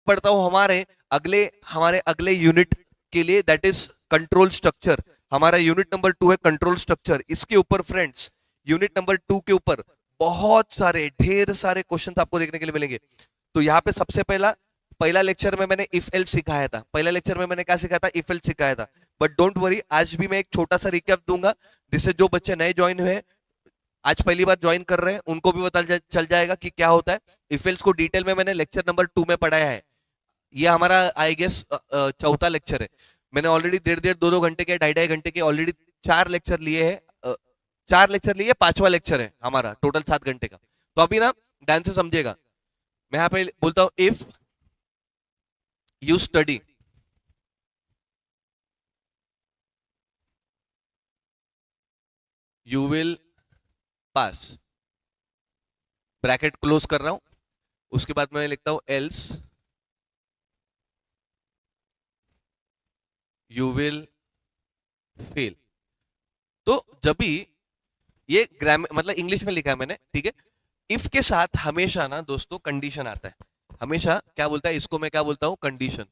पढ़ता हूं हमारे अगले यूनिट के लिए, दैट इज कंट्रोल स्ट्रक्चर। हमारा यूनिट नंबर 2 है कंट्रोल स्ट्रक्चर। इसके ऊपर फ्रेंड्स, यूनिट नंबर 2 के ऊपर बहुत सारे ढेर सारे क्वेश्चन आपको देखने के लिए मिलेंगे। तो यहाँ पे सबसे पहला लेक्चर में मैंने इफ एल्स सिखाया था, पहला लेक्चर में मैंने क्या सिखाया था, इफ एल्स सिखाया था। बट डोंट वरी, आज भी मैं एक छोटा सा रिकैप दूंगा, जिससे जो बच्चे नए ज्वाइन हुए, आज पहली बार ज्वाइन कर रहे हैं, उनको भी पता चल जाएगा कि क्या होता है। इफ एल्स को डिटेल में मैंने लेक्चर नंबर 2 में पढ़ाया है। ये हमारा आई गेस चौथा लेक्चर है। मैंने ऑलरेडी 1.5-2 घंटे के, 2.5 घंटे के ऑलरेडी 4 लेक्चर लिए हैं। 4 लेक्चर लिए, 5वां लेक्चर है हमारा, टोटल 7 घंटे का। तो अभी ना ध्यान से समझिएगा, मैं यहाँ पे बोलता हूं, if you study you will pass, bracket close कर रहा हूं। उसके बाद मैं लिखता हूं एल्स यू विल फेल। तो जब भी ये ग्रामर मतलब इंग्लिश में लिखा है मैंने, ठीक है। इफ के साथ हमेशा ना दोस्तों कंडीशन आता है, हमेशा क्या बोलता है, इसको मैं क्या बोलता हूं, कंडीशन।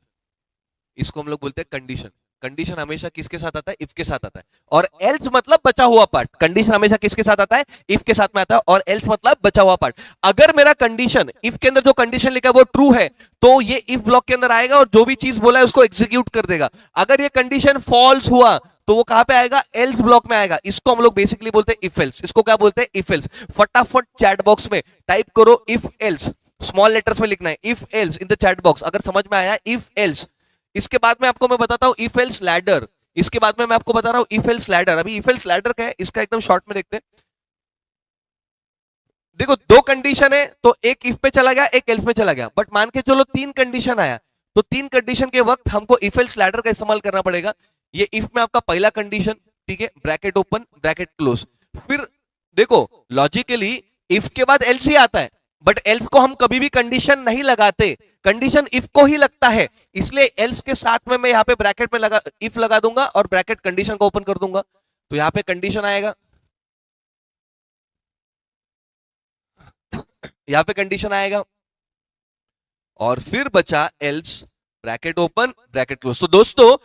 इसको हम लोग बोलते हैं कंडीशन। कंडीशन हमेशा किसके साथ आता है, इफ के साथ आता है। और एल्स मतलब बचा हुआ पार्ट। कंडीशन हमेशा किसके साथ आता है, इफ के साथ में आता है, और एल्स मतलब बचा हुआ पार्ट। अगर मेरा कंडीशन, इफ के अंदर जो कंडीशन लिखा है वो ट्रू है, तो ये इफ ब्लॉक के अंदर आएगा और जो भी चीज बोला है उसको एग्जीक्यूट कर देगा। अगर ये कंडीशन फॉल्स हुआ तो वो कहां पे आएगा, एल्स ब्लॉक में आएगा। इसको हम लोग बेसिकली बोलते हैं इफ एल्स। इसको क्या बोलते हैं, इफ एल्स। फटाफट चैट बॉक्स में टाइप करो इफ एल्स, स्मॉल लेटर्स में लिखना है if else in the chat box, अगर समझ में आया इफ एल्स। इसके बाद में आपको मैं बताता हूं इफ एल्स लैडर। इसके बाद में मैं आपको बता रहा हूं इफ एल्स लैडर। अभी इफ एल्स लैडर क्या है, इसका एकदम शॉर्ट में देखते हैं। देखो, 2 कंडीशन है, तो एक इफ पे चला गया, एक एल्स में चला गया। बट मान के चलो 3 कंडीशन आया, तो 3 कंडीशन के वक्त हमको इफ एल्स लैडर का इस्तेमाल करना पड़ेगा। ये इफ में आपका पहला कंडीशन, ठीक है, ब्रैकेट ओपन ब्रैकेट क्लोज। फिर देखो लॉजिकली इफ के बाद एल्स ही आता है, बट एल्स को हम कभी भी कंडीशन नहीं लगाते, कंडीशन इफ को ही लगता है। इसलिए एल्स के साथ में मैं यहां पे ब्रैकेट में इफ लगा दूंगा और ब्रैकेट कंडीशन को ओपन कर दूंगा। तो यहां पे कंडीशन आएगा, यहां पे कंडीशन आएगा, और फिर बचा else bracket open bracket close. तो दोस्तों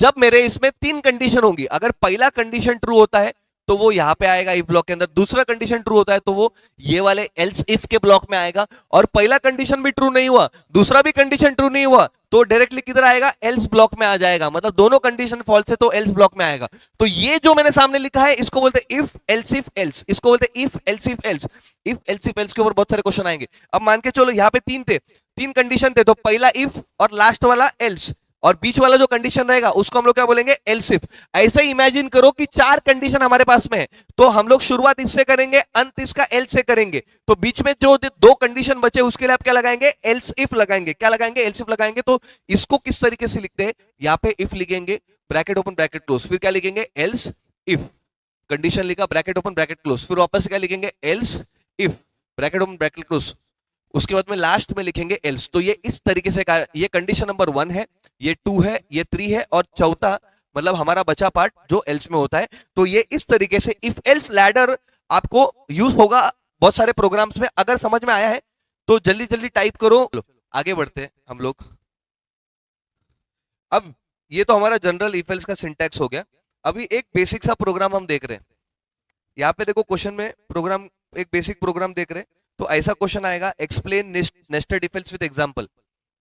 जब मेरे इसमें 3 कंडीशन होंगी, अगर पहला कंडीशन ट्रू होता है तो वो यहां पे आएगा इफ ब्लॉक के अंदर, दूसरा कंडीशन ट्रू होता है तो वो ये वाले एल्स इफ के ब्लॉक में आएगा, और पहला कंडीशन भी ट्रू नहीं हुआ, दूसरा भी कंडीशन ट्रू नहीं हुआ, तो डायरेक्टली किधर आएगा, एल्स ब्लॉक में आ जाएगा। मतलब दोनों कंडीशन फॉल्स है तो एल्स ब्लॉक में आएगा। तो ये जो मैंने सामने लिखा है इसको बोलते हैं इफ एल्स, इसको बोलते हैं if else if else. If else के ऊपर बहुत सारे क्वेश्चन आएंगे। अब मान के चलो यहाँ पे 3 कंडीशन थे, तो पहला इफ और लास्ट वाला एल्स, और बीच वाला जो कंडीशन रहेगा उसको हम लोग क्या बोलेंगे, एल्स इफ। ऐसे इमेजिन करो कि 4 कंडीशन हमारे पास में है, तो हम लोग शुरुआत इससे करेंगे, अंत इसका एल्स से करेंगे। तो बीच में जो 2 कंडीशन बचे उसके लिए आप क्या लगाएंगे, एल्स इफ लगाएंगे। क्या लगाएंगे, एल्स इफ लगाएंगे। तो इसको किस तरीके से लिखते हैं, यहाँ पे इफ लिखेंगे ब्रैकेट ओपन ब्रैकेट क्लोज, फिर क्या लिखेंगे, एल्स इफ, कंडीशन लिखा ब्रैकेट ओपन ब्रैकेट क्लोज, फिर वापस क्या लिखेंगे, else if bracket open bracket close, उसके बाद में लास्ट में लिखेंगे एल्स। तो ये इस तरीके से ये कंडीशन नंबर 1 है, ये 2 है, ये 3 है, और चौथा मतलब हमारा बचा पार्ट जो एल्स में होता है। तो ये इस तरीके से इफ एल्स लैडर आपको यूज होगा बहुत सारे प्रोग्राम्स में। अगर समझ में आया है तो जल्दी जल्दी टाइप करो। आगे बढ़ते हैं हम लोग। अब ये तो हमारा जनरल इफ एल्स का सिंटैक्स हो गया। अभी एक बेसिक सा प्रोग्राम हम देख रहे हैं। यहाँ पे देखो क्वेश्चन में प्रोग्राम, एक बेसिक प्रोग्राम देख रहे हैं। तो ऐसा क्वेश्चन आएगा, explain nested if else with example.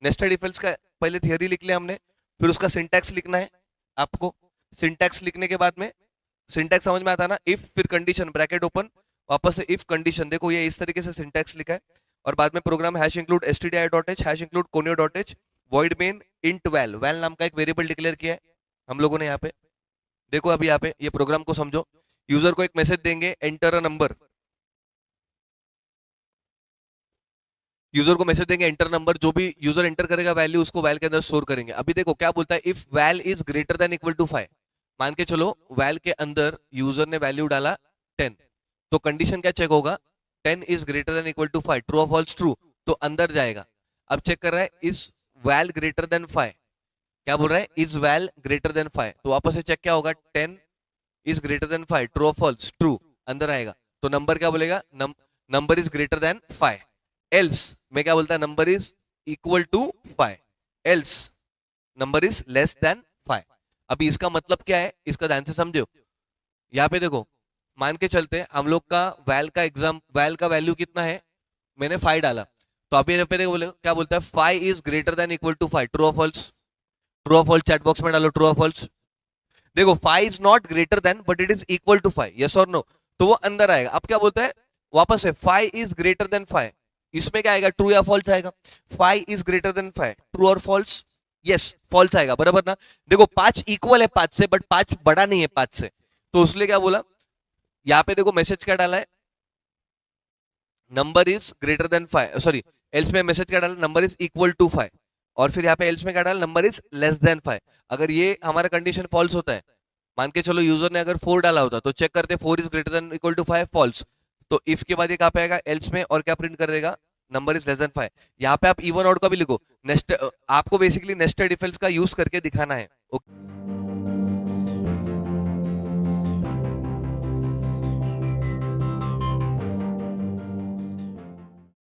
Nested if else का पहले थियरी लिख लिया हमने, फिर उसका सिंटैक्स लिखना है आपको। सिंटैक्स लिखने के बाद में, सिंटैक्स समझ में आता है ना, इफ फिर कंडीशन ब्रैकेट ओपन, वापस से इफ कंडीशन। देखो ये इस तरीके से सिंटैक्स लिखा है, और बाद में program hash include stdio.h hash include conio.h void main int val, val नाम का एक वेरिएबल डिक्लेयर किया है हम लोगों ने यहाँ पे। देखो अभी यहाँ पे ये प्रोग्राम को समझो। यूजर को एक मैसेज देंगे, एंटर अ नंबर। यूजर को मैसेज देंगे एंटर नंबर, जो भी यूजर एंटर करेगा वैल्यू उसको वैल के अंदर स्टोर करेंगे। अभी देखो क्या बोलता है, if val is greater than equal to 5। मान के चलो वैल के अंदर यूजर ने वैल्यू डाला 10, तो कंडीशन क्या चेक होगा, 10 is greater than equal to 5, true और फॉल्स, ट्रू, तो अंदर जाएगा। अब चेक कर रहा है इज वैल ग्रेटर देन 5, क्या बोल रहा है, इज वैल ग्रेटर देन 5, तो वापस से चेक क्या होगा, 10 इज ग्रेटर देन 5, ट्रू और फॉल्स, ट्रू, अंदर आएगा। तो नंबर क्या बोलेगा, number is greater than 5। Else में क्या बोलता है, number is equal to 5, else number is less than 5। अभी इसका मतलब क्या है, इसका ध्यान से समझो। यहाँ पे देखो, मान के चलते हैं हम लोग का वैल का वैल्यू कितना है, मैंने 5 डाला, तो अभी यहाँ पे बोले क्या बोलता है, 5 is greater than equal to 5, true और फॉल्स? ट्रू और फॉल्स चैट बॉक्स में डालो, ट्रू और फॉल्स। देखो 5 is not greater than but it is equal to 5, yes और नो, तो वो अंदर आएगा। अब क्या बोलता है वापस से, 5 इज ग्रेटर देन 5, इसमें क्या आएगा, ट्रू या फॉल्स आएगा? 5 इज ग्रेटर देन 5, ट्रू और फॉल्स? यस, फॉल्स आएगा, बराबर ना। देखो 5 इक्वल है 5 से, बट 5 बड़ा नहीं है 5 से, तो उसलिए क्या बोला, यहां पे देखो मैसेज क्या डाला है, number is greater than 5, sorry else में मैसेज क्या डाला, नंबर इज इक्वल टू 5, और फिर यहाँ पे एल्स में क्या डाला, नंबर इज लेस देन 5। अगर ये हमारा कंडीशन फॉल्स होता है, मान के चलो यूजर ने अगर 4 डाला होता, तो चेक करते 4 is greater than equal to 5, false. तो इफ के बाद ये कहाँ पे आएगा, एल्स में, और क्या प्रिंट कर देगा, नंबर इज लेस देन 5। यहाँ पे आप इवन आउट का भी लिखो, नेस्ट आपको बेसिकली नेस्टेड इफ एल्स का यूज करके दिखाना है। ओके।